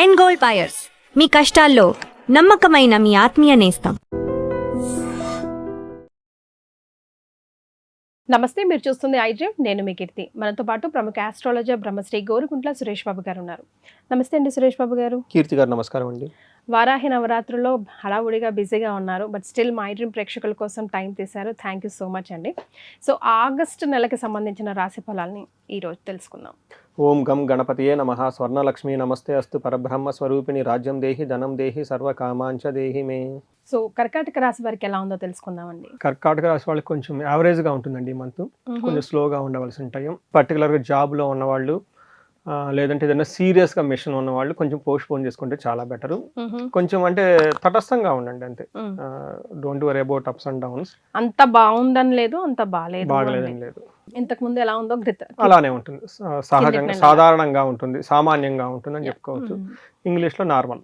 End gold buyers, మీ కష్టాల్లో నమ్మకమైన మీ ఆత్మీయ నేస్తం. నమస్తే, మీరు చూస్తుంది ఐడ్రీమ్. నేను మీ కీర్తి. మనతో పాటు ప్రముఖ ఆస్ట్రాలజర్ బ్రహ్మశ్రీ గోరుగుంట్ల సురేష్ బాబు గారు ఉన్నారు. నమస్తే అండి సురేష్ బాబు గారు. కీర్తి గారు నమస్కారం అండి. వారాహి నవరాత్రుల్లో హడావుడిగా బిజీగా ఉన్నారు, బట్ స్టిల్ మా ఐడ్రీమ్ ప్రేక్షకుల కోసం టైం తీశారు. థ్యాంక్ యూ సో మచ్ అండి. సో ఆగస్టు నెలకి సంబంధించిన రాశి ఫలాల్ని ఈరోజు తెలుసుకుందాం. ఓం గం గణపతియే నమః. స్వర్ణలక్ష్మి నమస్తే అస్తు. పరబ్రహ్మ స్వరూపిణి రాజ్యం దేహి ధనం దేహి సర్వకామాంచ దేహి మే. సో కర్కాటక రాశి వారికి ఎలా ఉందో తెలుసుకుందామండి. కర్కాటక రాశి వాళ్ళకి కొంచెం యావరేజ్గా ఉంటుందండి ఈ మంత్. కొంచెం స్లోగా ఉండవలసిన టైం. పర్టికులర్గా జాబ్లో ఉన్నవాళ్ళు, లేదంటే ఏదైనా సీరియస్గా మిషన్ ఉన్న వాళ్ళు కొంచెం పోస్ట్ పోన్ చేసుకుంటే చాలా బెటరు. కొంచెం అంటే తటస్థంగా ఉండండి అంతే. Don't worry about ups and downs. అంత బాగుందని లేదు, అంత బాగలేదని లేదు. ఇంతకు ముందు ఎలా ఉందో అలానే ఉంటుంది. సహజంగా సాధారణంగా ఉంటుంది, సామాన్యంగా ఉంటుంది అని చెప్పుకోవచ్చు. ఇంగ్లీష్లో నార్మల్.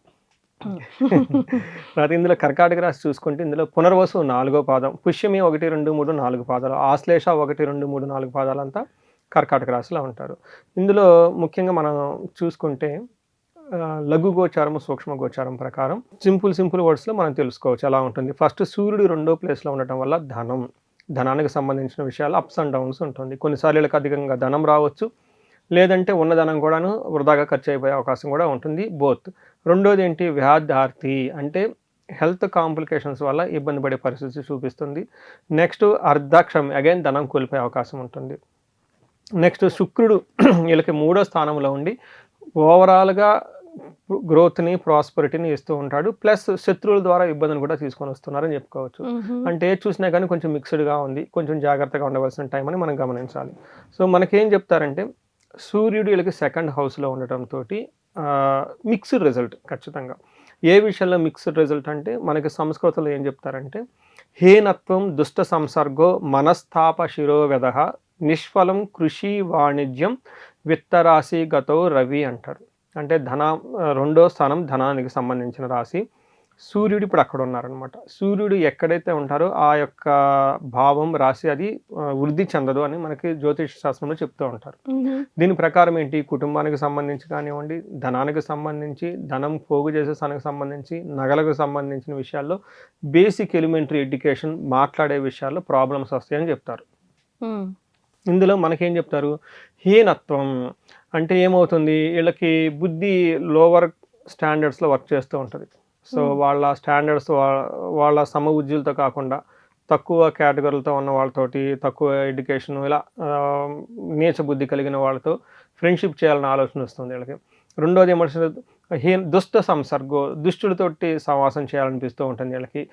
తర్వాత ఇందులో కర్కాటక రాశి చూసుకుంటే ఇందులో పునర్వసు 4వ పాదం, పుష్యమి 1, 2, 3, 4 పాదాలు, ఆశ్లేష 1, 2, 3, 4 పాదాలంతా కర్కాటక రాశిలో ఉంటారు. ఇందులో ముఖ్యంగా మనం చూసుకుంటే లఘు గోచారం, సూక్ష్మ గోచారం ప్రకారం సింపుల్ వర్డ్స్లో మనం తెలుసుకోవచ్చు ఎలా ఉంటుంది. ఫస్ట్ సూర్యుడు 2వ ప్లేస్లో ఉండటం వల్ల ధనానికి సంబంధించిన విషయాలు అప్స్ అండ్ డౌన్స్ ఉంటుంది. కొన్నిసార్లు వీళ్ళకి అధికంగా ధనం రావచ్చు, లేదంటే ఉన్న ధనం కూడాను వృధాగా ఖర్చు అయిపోయే అవకాశం కూడా ఉంటుంది. బోత్. రెండోది ఏంటి, వ్యాధార్థి అంటే హెల్త్ కాంప్లికేషన్స్ వల్ల ఇబ్బంది పడే పరిస్థితి చూపిస్తుంది. నెక్స్ట్ అర్ధాక్షమి, అగైన్ ధనం కోల్పోయే అవకాశం ఉంటుంది. నెక్స్ట్ శుక్రుడు వీళ్ళకి 3వ స్థానంలో ఉండి ఓవరాల్గా గ్రోత్ని, ప్రాస్పరిటీని ఇస్తూ ఉంటాడు. ప్లస్ శత్రువుల ద్వారా ఇబ్బందులు కూడా తీసుకొని వస్తున్నారని చెప్పుకోవచ్చు. అంటే చూసినా కానీ కొంచెం మిక్స్డ్గా ఉంది, కొంచెం జాగ్రత్తగా ఉండవలసిన టైం అని మనం గమనించాలి. సో మనకేం చెప్తారంటే సూర్యుడు వీళ్ళకి 2nd హౌస్లో ఉండటంతో మిక్స్డ్ రిజల్ట్ ఖచ్చితంగా. ఏ విషయంలో మిక్స్డ్ రిజల్ట్ అంటే మనకి సంస్కృతంలో ఏం చెప్తారంటే హేనత్వం దుష్ట సంసర్గో మనస్తాప శిరోవెదః నిష్ఫలం కృషి వాణిజ్యం విత్తరాశి గతో రవి అంటారు. అంటే 2వ స్థానం ధనానికి సంబంధించిన రాశి. సూర్యుడు ఇప్పుడు అక్కడ ఉన్నారనమాట. సూర్యుడు ఎక్కడైతే ఉంటారో ఆ యొక్క భావం, రాశి అది వృద్ధి చెందదు అని మనకి జ్యోతిష్ శాస్త్రంలో చెప్తూ ఉంటారు. దీని ప్రకారం ఏంటి, కుటుంబానికి సంబంధించి కానివ్వండి, ధనానికి సంబంధించి, ధనం పోగు చేసే స్థానానికి సంబంధించి, నగలకు సంబంధించిన విషయాల్లో బేసిక్ ఎలిమెంటరీ ఎడ్యుకేషన్, మాట్లాడే విషయాల్లో ప్రాబ్లమ్స్ వస్తాయని చెప్తారు. ఇందులో మనకేం చెప్తారు, హీనత్వం అంటే ఏమవుతుంది, వీళ్ళకి బుద్ధి లోవర్ స్టాండర్డ్స్లో వర్క్ చేస్తూ ఉంటుంది. సో వాళ్ళ స్టాండర్డ్స్ వాళ్ళ సమ ఉద్యోగులతో కాకుండా తక్కువ కేటగిరీలతో ఉన్న వాళ్ళతోటి, తక్కువ ఎడ్యుకేషన్, ఇలా నీచ బుద్ధి కలిగిన వాళ్ళతో ఫ్రెండ్షిప్ చేయాలని ఆలోచన వస్తుంది వీళ్ళకి. రెండోది ఏమంటే దుష్ట సంసర్గో, దుష్టులతోటి సహవాసం చేయాలనిపిస్తూ ఉంటుంది వీళ్ళకి.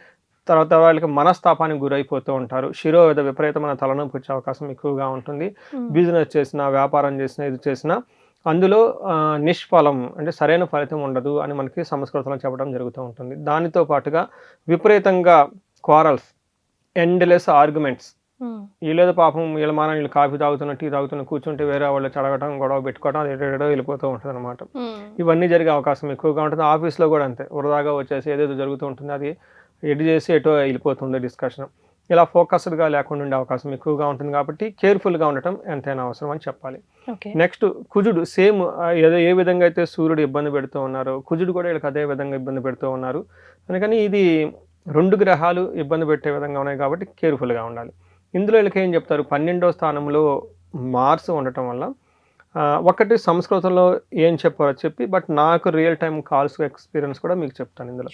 తర్వాత వాళ్ళకి మనస్తాపానికి గురైపోతూ ఉంటారు. శిరోవేద విపరీతమైన తలనొప్పి వచ్చే అవకాశం ఎక్కువగా ఉంటుంది. బిజినెస్ చేసినా, వ్యాపారం చేసినా, ఇది చేసినా అందులో నిష్ఫలం అంటే సరైన ఫలితం ఉండదు అని మనకి సంస్కృతంలో చెప్పడం జరుగుతూ ఉంటుంది. దానితో పాటుగా విపరీతంగా క్వారల్స్, ఎండ్లెస్ ఆర్గ్యుమెంట్స్. వీళ్ళేదో పాపం వీళ్ళ మాన వీళ్ళు కాఫీ తాగుతున్న, టీ తాగుతున్న కూర్చుంటే వేరే వాళ్ళు చడగటం, గొడవ పెట్టుకోవడం, అది ఎటో వెళ్ళిపోతూ ఉంటుంది అనమాట. ఇవన్నీ జరిగే అవకాశం ఎక్కువగా ఉంటుంది. ఆఫీస్లో కూడా అంతే, వృధాగా వచ్చేసి ఏదేదో జరుగుతూ ఉంటుంది, అది ఎటు చేసి ఎటో వెళ్ళిపోతుంది డిస్కషన్. ఇలా ఫోకస్డ్గా లేకుండా ఉండే అవకాశం ఎక్కువగా ఉంటుంది. కాబట్టి కేర్ఫుల్గా ఉండటం ఎంతైనా అవసరం అని చెప్పాలి. నెక్స్ట్ కుజుడు సేమ్ ఏ విధంగా అయితే సూర్యుడు ఇబ్బంది పెడుతూ ఉన్నారో కుజుడు కూడా వీళ్ళకి అదే విధంగా ఇబ్బంది పెడుతూ ఉన్నారు. అందుకని ఇది 2 గ్రహాలు ఇబ్బంది పెట్టే విధంగా ఉన్నాయి కాబట్టి కేర్ఫుల్గా ఉండాలి. ఇందులో వీళ్ళకి ఏం చెప్తారు, 12వ స్థానంలో మార్స్ ఉండటం వల్ల ఒకటి సంస్కృతంలో ఏం చెప్పారో చెప్పి, బట్ నాకు రియల్ టైం కాల్స్ ఎక్స్పీరియన్స్ కూడా మీకు చెప్తాను.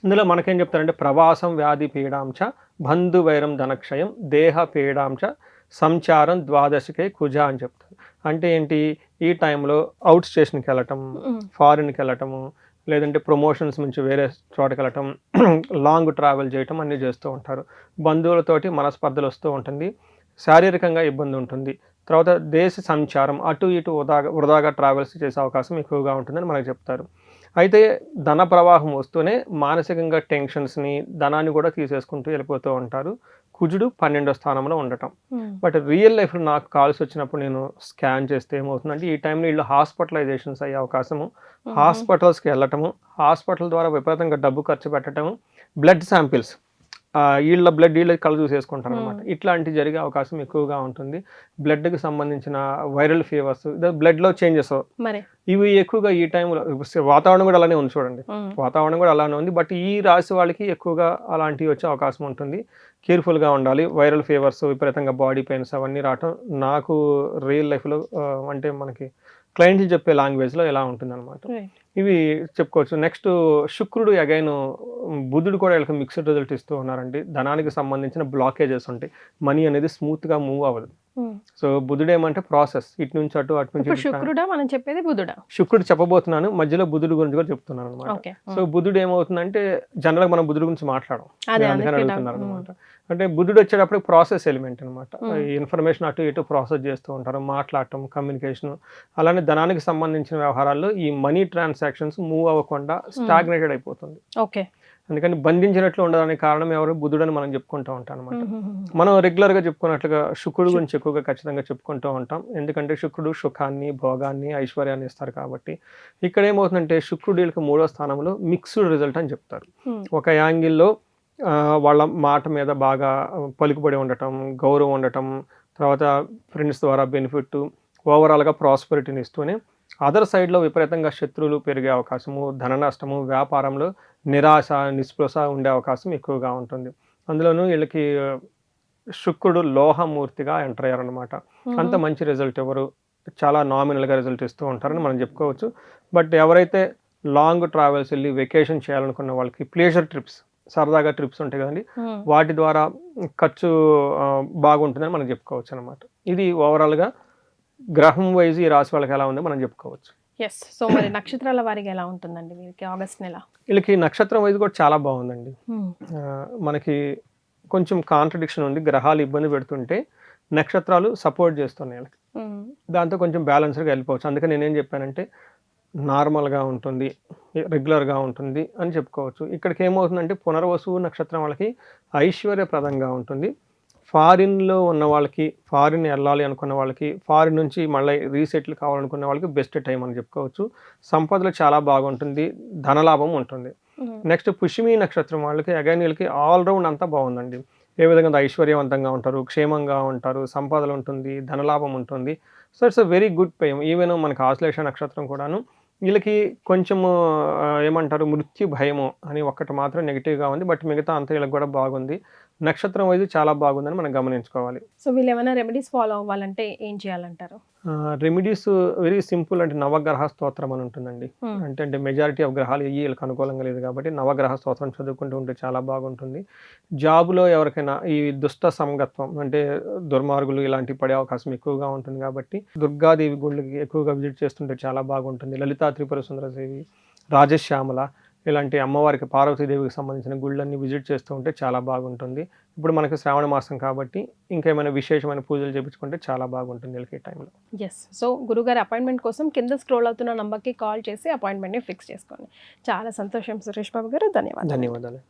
ఇందులో మనకేం చెప్తారంటే ప్రవాసం వ్యాధి పీడాంచ బంధువైరం ధనక్షయం దేహ పీడాంచ సంచారం ద్వాదశికే కుజ అని చెప్తారు. అంటే ఏంటి, ఈ టైంలో అవుట్ స్టేషన్కి వెళ్ళటం, ఫారిన్కి వెళ్ళటము, లేదంటే ప్రమోషన్స్ నుంచి వేరే చోటకి వెళ్ళటం, లాంగ్ ట్రావెల్ చేయటం అన్నీ చేస్తూ ఉంటారు. బంధువులతోటి మనస్పర్ధలు వస్తూ ఉంటుంది, శారీరకంగా ఇబ్బంది ఉంటుంది. తర్వాత దేశ సంచారం, అటు ఇటు వృధాగా ట్రావెల్స్ చేసే అవకాశం ఎక్కువగా ఉంటుందని మనకు చెప్తారు. అయితే ధన ప్రవాహం వస్తూనే మానసికంగా టెన్షన్స్ని, ధనాన్ని కూడా తీసేసుకుంటూ వెళ్ళిపోతూ ఉంటారు. కుజుడు 12వ స్థానంలో ఉండటం. బట్ రియల్ లైఫ్లో నాకు కాల్స్ వచ్చినప్పుడు నేను స్కాన్ చేస్తే ఏమవుతుందంటే ఈ టైంలో వీళ్ళు హాస్పిటలైజేషన్స్ అయ్యే అవకాశము, హాస్పిటల్స్కి వెళ్ళటము, హాస్పిటల్ ద్వారా విపరీతంగా డబ్బు ఖర్చు పెట్టడము, బ్లడ్ శాంపిల్స్ వీళ్ళ బ్లడ్ వీళ్ళ కళ్ళు చూసేసుకుంటారు అనమాట. ఇట్లాంటి జరిగే అవకాశం ఎక్కువగా ఉంటుంది. బ్లడ్కి సంబంధించిన వైరల్ ఫీవర్స్, బ్లడ్లో చేంజెస్ మరి ఇవి ఎక్కువగా ఈ టైంలో వాతావరణం కూడా అలానే ఉంది చూడండి. వాతావరణం కూడా అలానే ఉంది. బట్ ఈ రాశి వాళ్ళకి ఎక్కువగా అలాంటివి వచ్చే అవకాశం ఉంటుంది. కేర్ఫుల్గా ఉండాలి. వైరల్ ఫీవర్స్, విపరీతంగా బాడీ పెయిన్స్ అవన్నీ రావటం నాకు రియల్ లైఫ్లో అంటే మనకి క్లయింట్లు చెప్పే లాంగ్వేజ్లో ఎలా ఉంటుంది అనమాట. ఇవి చెప్పుకోవచ్చు. నెక్స్ట్ శుక్రుడు అగైన్ బుధుడు కూడా వీళ్ళకి మిక్స్డ్ రిజల్ట్ ఇస్తూ ఉన్నారండి. ధనానికి సంబంధించిన బ్లాకేజెస్ ఉంటాయి. మనీ అనేది స్మూత్గా మూవ్ అవ్వదు. సో బుధుడు ఏమంటే ప్రాసెస్, ఇటు నుంచి అటు అటు నుంచి ఇటు. శుక్రుడా మనం చెప్పేది బుధుడా? శుక్రుడు చెప్పబోతున్నాను, మధ్యలో బుధుడు గురించి కూడా చెప్తున్నాను అనమాట. సో బుధుడు ఏమవుతుందంటే జనరల్గా మనం బుధుడు గురించి మాట్లాడడం, అందుకని అడుగుతున్నారు అనమాట. అంటే బుధుడు వచ్చేటప్పుడు ప్రాసెస్ ఎలిమెంట్ అనమాట. ఇన్ఫర్మేషన్ అటు ఇటు ప్రాసెస్ చేస్తూ ఉంటారు, మాట్లాడటం, కమ్యూనికేషన్. అలానే ధనానికి సంబంధించిన వ్యవహారాల్లో ఈ మనీ ట్రాన్సాక్షన్స్ మూవ్ అవ్వకుండా స్టాగ్నేటెడ్ అయిపోతుంది. ఓకే. అందుకని బంధించినట్లు ఉండడానికి కారణం ఎవరు? బుధుడు అని మనం చెప్పుకుంటూ ఉంటాం అనమాట. మనం రెగ్యులర్గా చెప్పుకున్నట్లుగా శుక్రుడు గురించి ఎక్కువగా ఖచ్చితంగా చెప్పుకుంటూ ఉంటాం. ఎందుకంటే శుక్రుడు సుఖాన్ని, భోగాన్ని, ఐశ్వర్యాన్ని ఇస్తారు కాబట్టి. ఇక్కడ ఏమవుతుందంటే శుక్రుడు వీళ్ళకి 3వ స్థానంలో మిక్స్డ్ రిజల్ట్ అని చెప్తారు. ఒక యాంగిల్లో వాళ్ళ మాట మీద బాగా పలుకుబడి ఉండటం, గౌరవం ఉండటం, తర్వాత ఫ్రెండ్స్ ద్వారా బెనిఫిట్, ఓవరాల్గా ప్రాస్పెరిటీని ఇస్తూనే అదర్ సైడ్లో విపరీతంగా శత్రువులు పెరిగే అవకాశము, ధన నష్టము, వ్యాపారంలో నిరాశ, నిస్పృహ ఉండే అవకాశం ఎక్కువగా ఉంటుంది. అందులోనూ వీళ్ళకి శుక్రుడు లోహమూర్తిగా ఎంటర్ అయ్యారనమాట. అంత మంచి రిజల్ట్ ఎవరు? చాలా నామినల్గా రిజల్ట్ ఇస్తూ ఉంటారని మనం చెప్పుకోవచ్చు. బట్ ఎవరైతే లాంగ్ ట్రావెల్స్ వెళ్ళి వెకేషన్ చేయాలనుకున్న వాళ్ళకి, ప్లేజర్ ట్రిప్స్, సరదాగా ట్రిప్స్ ఉంటాయి కదండి, వాటి ద్వారా ఖర్చు బాగుంటుందని మనం చెప్పుకోవచ్చు అనమాట. ఇది ఓవరాల్గా గ్రహం వైజ్ ఈ రాశి వాళ్ళకి ఎలా ఉందో మనం చెప్పుకోవచ్చు. ఎస్. సో మరి నక్షత్రాల వారికి ఎలా ఉంటుందండి వీరికి ఆగస్ట్ నెల? వీళ్ళకి నక్షత్రం వైజ్ కూడా చాలా బాగుందండి. మనకి కొంచెం కాంట్రడిక్షన్ ఉంది. గ్రహాలు ఇబ్బంది పెడుతుంటే నక్షత్రాలు సపోర్ట్ చేస్తున్నాయి వీళ్ళకి. దాంతో కొంచెం బ్యాలెన్స్గా వెళ్ళిపోవచ్చు. అందుకని నేనేం చెప్పానంటే నార్మల్గా ఉంటుంది, రెగ్యులర్గా ఉంటుంది అని చెప్పుకోవచ్చు. ఇక్కడికి ఏమవుతుందంటే పునర్వసు నక్షత్రం వాళ్ళకి ఐశ్వర్యప్రదంగా ఉంటుంది. ఫారిన్లో ఉన్న వాళ్ళకి, ఫారిన్ వెళ్ళాలి అనుకున్న వాళ్ళకి, ఫారిన్ నుంచి మళ్ళీ రీసెటిల్ కావాలనుకున్న వాళ్ళకి బెస్ట్ టైం అని చెప్పుకోవచ్చు. సంపదలు చాలా బాగుంటుంది, ధనలాభం ఉంటుంది. నెక్స్ట్ పుష్యమి నక్షత్రం వాళ్ళకి అగైన్ వీళ్ళకి ఆల్రౌండ్ అంతా బాగుందండి. ఏ విధంగా ఐశ్వర్యవంతంగా ఉంటారు, క్షేమంగా ఉంటారు, సంపదలు ఉంటుంది, ధనలాభం ఉంటుంది. So it's a very good time. Even మనకు ఆశ్లేష నక్షత్రం కూడాను వీళ్ళకి కొంచెము ఏమంటారు మృత్యు భయము అని ఒక్కటి మాత్రం నెగిటివ్గా ఉంది. బట్ మిగతా అంతా వీళ్ళకి కూడా బాగుంది. నక్షత్రం వైజ్ చాలా బాగుందని మనం గమనించుకోవాలి. సో వీళ్ళు ఏమైనా రెమెడీస్ ఫాలో అవ్వాలంటే ఏం చేయాలంటారు? Remedies very simple. అంటే నవగ్రహ స్తోత్రం అని ఉంటుందండి. అంటే మెజారిటీ ఆఫ్ గ్రహాలు వీళ్ళకి అనుకూలంగా లేదు కాబట్టి నవగ్రహ స్తోత్రం చదువుకుంటూ ఉంటే చాలా బాగుంటుంది. జాబులో ఎవరికైనా ఈ దుష్ట సంగత్వం అంటే దుర్మార్గులు ఇలాంటివి పడే అవకాశం ఎక్కువగా ఉంటుంది కాబట్టి దుర్గాదేవి గుళ్ళకి ఎక్కువగా విజిట్ చేస్తుంటే చాలా బాగుంటుంది. లలితా త్రిపుర సుందరదేవి, రాజశ్యామల ఇలాంటి అమ్మవారికి, పార్వతీదేవికి సంబంధించిన గుళ్ళన్నీ విజిట్ చేస్తూ ఉంటే చాలా బాగుంటుంది. ఇప్పుడు మనకి శ్రావణ మాసం కాబట్టి ఇంకేమైనా విశేషమైన పూజలు చేయించుకుంటే చాలా బాగుంటుంది వీళ్ళకి ఈ టైంలో. ఎస్. సో గురుగారి అపాయింట్మెంట్ కోసం కింద స్క్రోల్ అవుతున్న నంబర్కి కాల్ చేసి అపాయింట్మెంట్ని ఫిక్స్ చేసుకోండి. చాలా సంతోషం సురేష్ బాబు గారు. ధన్యవాదాలు. ధన్యవాదాలు.